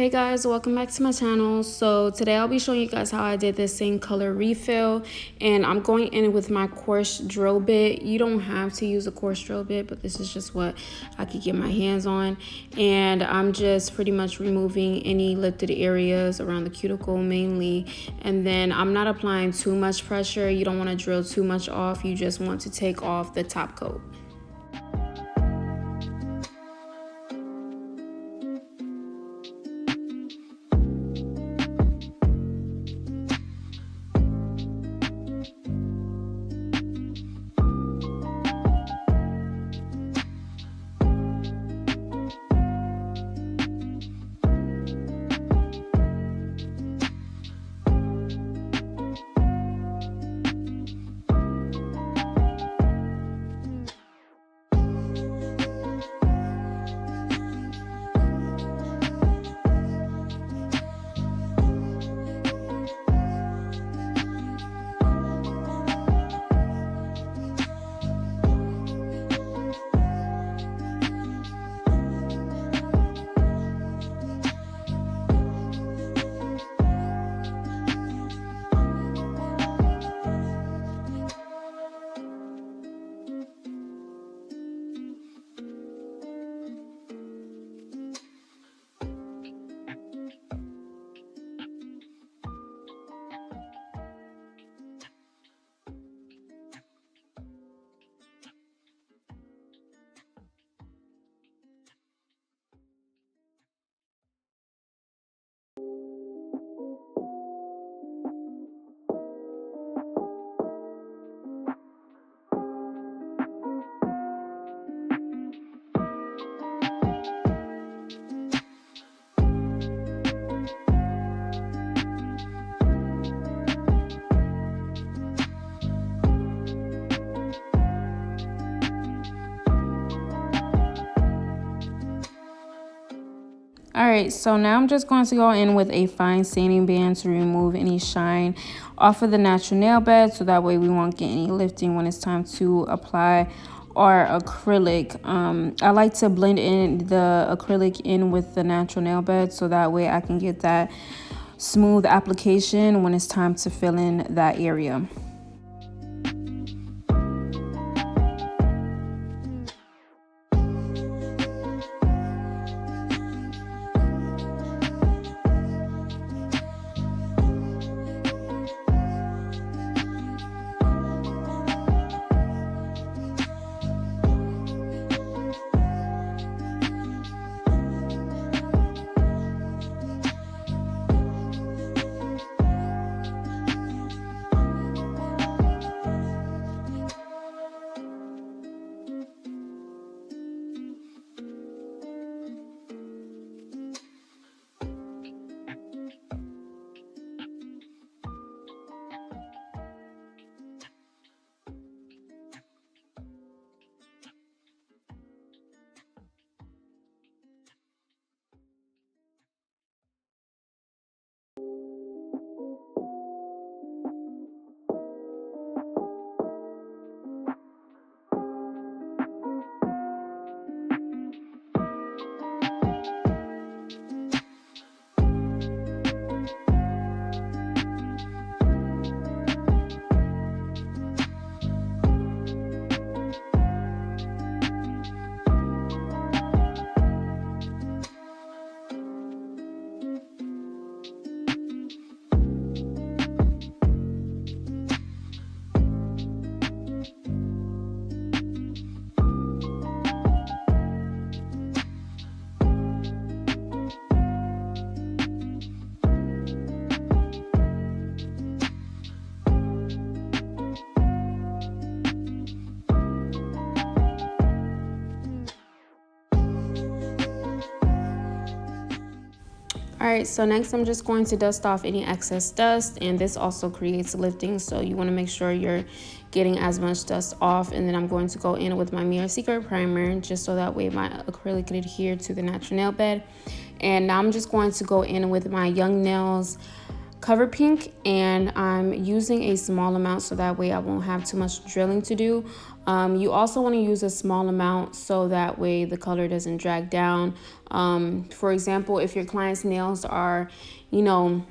Hey guys, welcome back to my channel. So today I'll be showing you guys how I did this same color refill, and I'm going in with my coarse drill bit. You don't have to use a coarse drill bit, but this is just what I could get my hands on, and I'm just pretty much removing any lifted areas around the cuticle mainly. And then I'm not applying too much pressure. You don't want to drill too much off. You just want to take off the top coat. Alright, so now I'm just going to go in with a fine sanding band to remove any shine off of the natural nail bed, so that way we won't get any lifting when it's time to apply our acrylic. I like to blend in the acrylic in with the natural nail bed, so that way I can get that smooth application when it's time to fill in that area. Alright, so next I'm just going to dust off any excess dust, and this also creates lifting, so you want to make sure you're getting as much dust off. And then I'm going to go in with my Mirror Secret primer, just so that way my acrylic can adhere to the natural nail bed. And now I'm just going to go in with my Young Nails Cover Pink, and I'm using a small amount so that way I won't have too much drilling to do. You also want to use a small amount so that way the color doesn't drag down. For example, if your client's nails are, you know,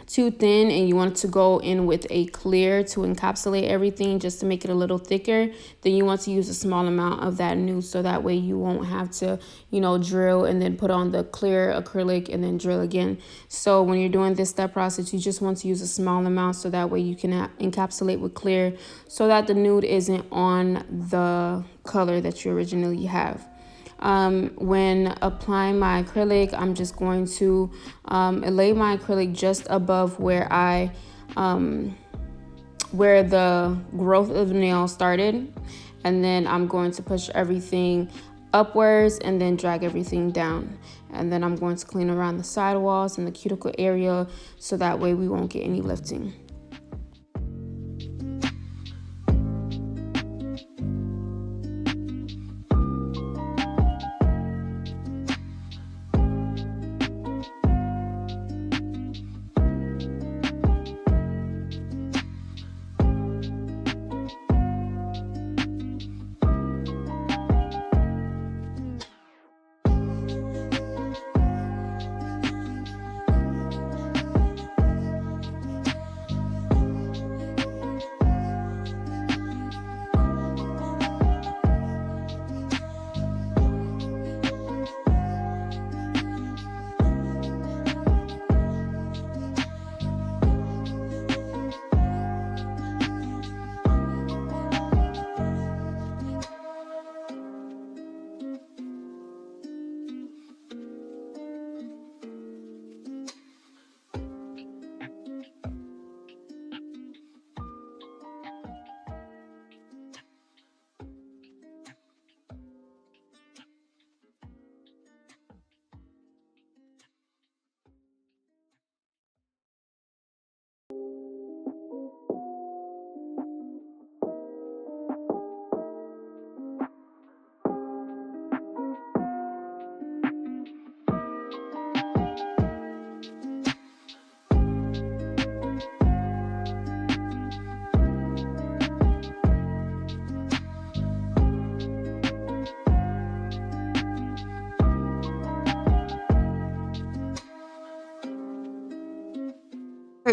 too thin and you want to go in with a clear to encapsulate everything just to make it a little thicker, then you want to use a small amount of that nude so that way you won't have to, you know, drill and then put on the clear acrylic and then drill again. So when you're doing this step process, you just want to use a small amount so that way you can encapsulate with clear so that the nude isn't on the color that you originally have. When applying my acrylic, I'm just going to lay my acrylic just above where where the growth of the nail started, and then I'm going to push everything upwards and then drag everything down, and then I'm going to clean around the sidewalls and the cuticle area so that way we won't get any lifting.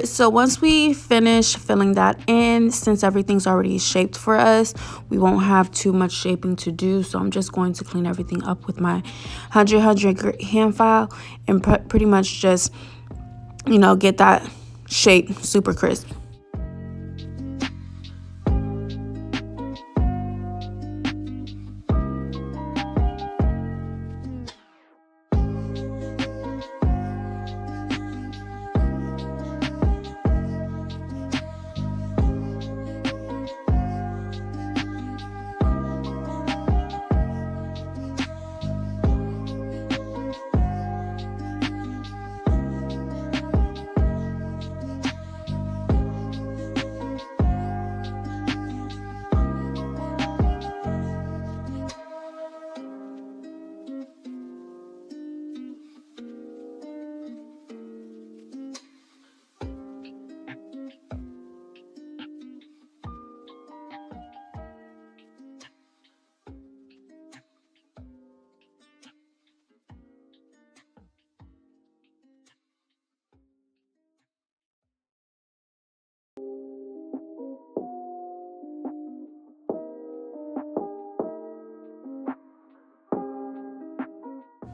So once we finish filling that in, since everything's already shaped for us, we won't have too much shaping to do. So I'm just going to clean everything up with my 100 hand file and pretty much just, you know, get that shape super crisp.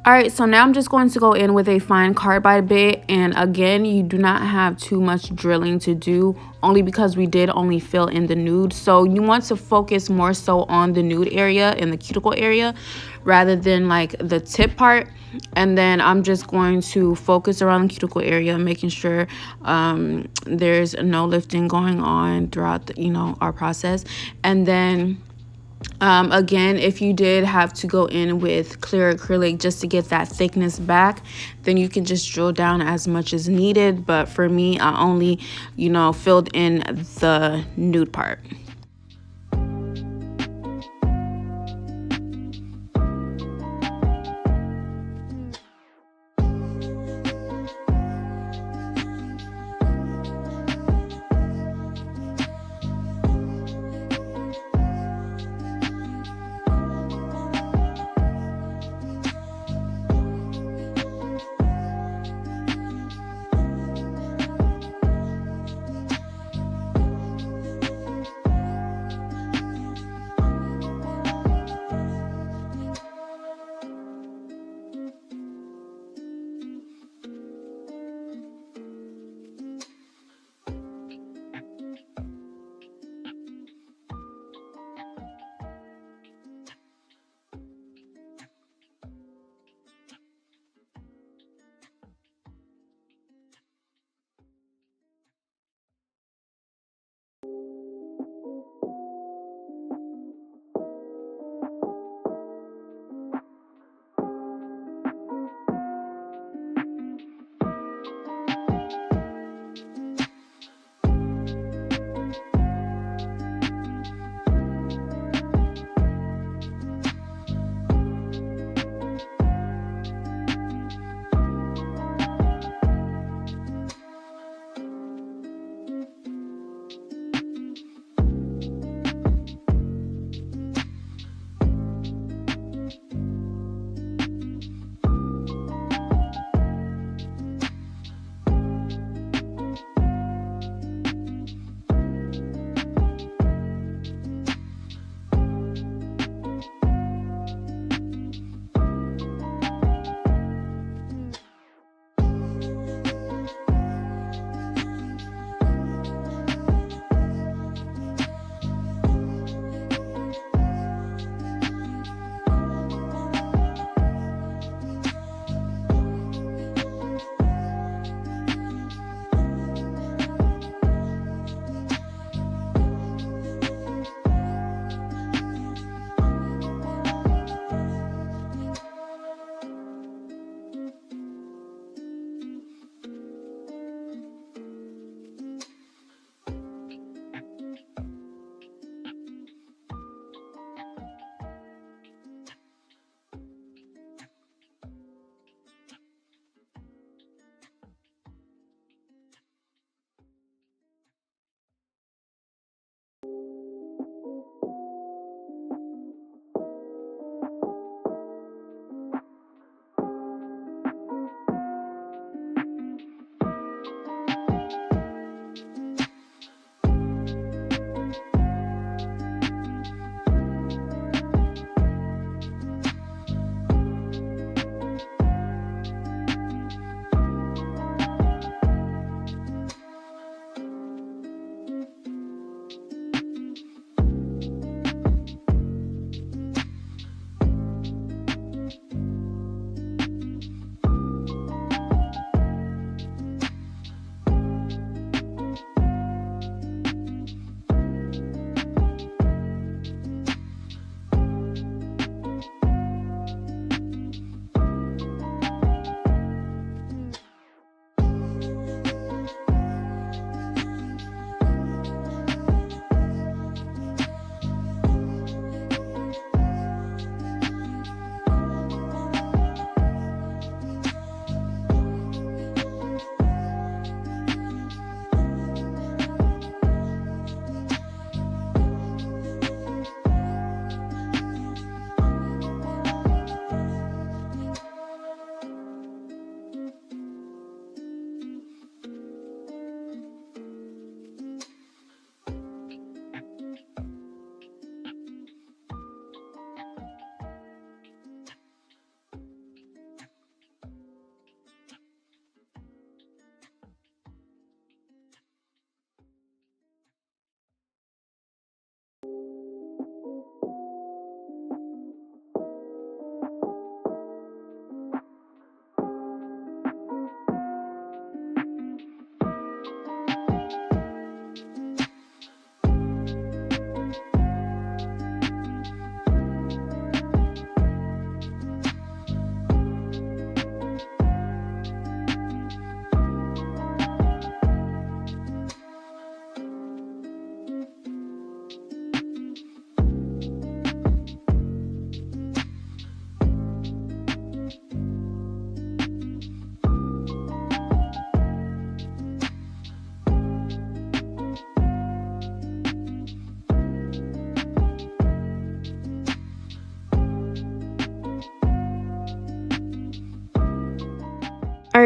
All right, so now I'm just going to go in with a fine carbide bit, and again, you do not have too much drilling to do, only because we did only fill in the nude. So you want to focus more so on the nude area and the cuticle area rather than like the tip part. And then I'm just going to focus around the cuticle area, making sure there's no lifting going on throughout the, our process. And then again, if you did have to go in with clear acrylic just to get that thickness back, then you can just drill down as much as needed. But for me, I only, filled in the nude part.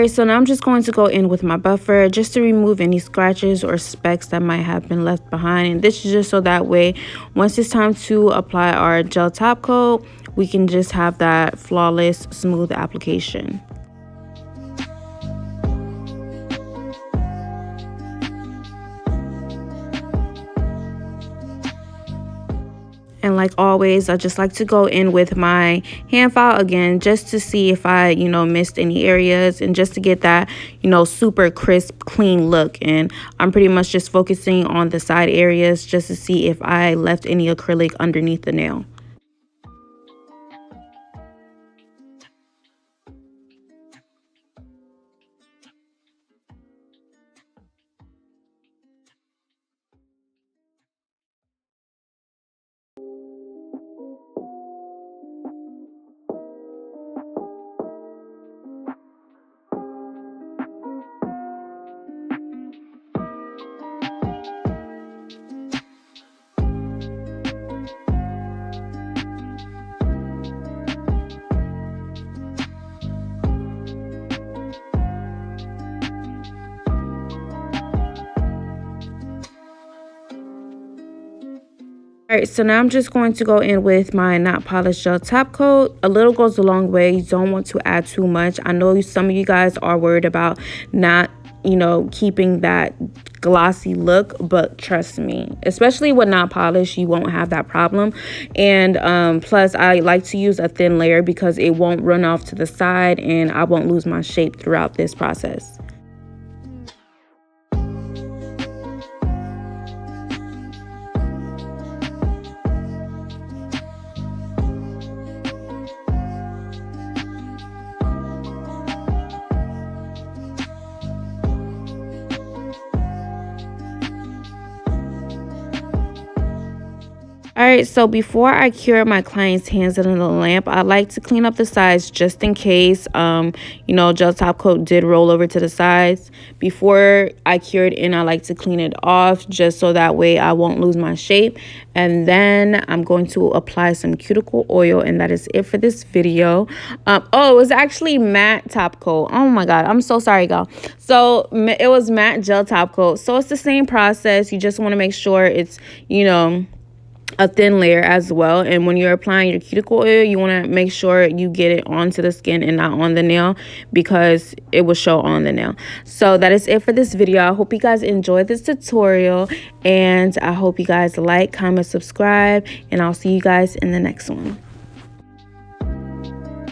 Alright, so now I'm just going to go in with my buffer just to remove any scratches or specks that might have been left behind. And this is just so that way, once it's time to apply our gel top coat, we can just have that flawless, smooth application. And like always, I just like to go in with my hand file again just to see if I, missed any areas, and just to get that, super crisp, clean look. And I'm pretty much just focusing on the side areas just to see if I left any acrylic underneath the nail. Alright, so now I'm just going to go in with my not polished gel top coat. A little goes a long way. You don't want to add too much. I know some of you guys are worried about not, keeping that glossy look, but trust me, especially with not polished, you won't have that problem. And plus, I like to use a thin layer because it won't run off to the side and I won't lose my shape throughout this process. Alright, so before I cure my client's hands under the lamp, I like to clean up the sides just in case, gel top coat did roll over to the sides. Before I cure it in, I like to clean it off just so that way I won't lose my shape. And then I'm going to apply some cuticle oil, and that is it for this video. Oh, it was actually matte top coat. Oh my god, I'm so sorry, y'all. So it was matte gel top coat. So it's the same process. You just want to make sure it's, a thin layer as well. And when you're applying your cuticle oil, you want to make sure you get it onto the skin and not on the nail, because it will show on the nail. So that is it for this video. I hope you guys enjoyed this tutorial, and I hope you guys like, comment, subscribe, and I'll see you guys in the next one.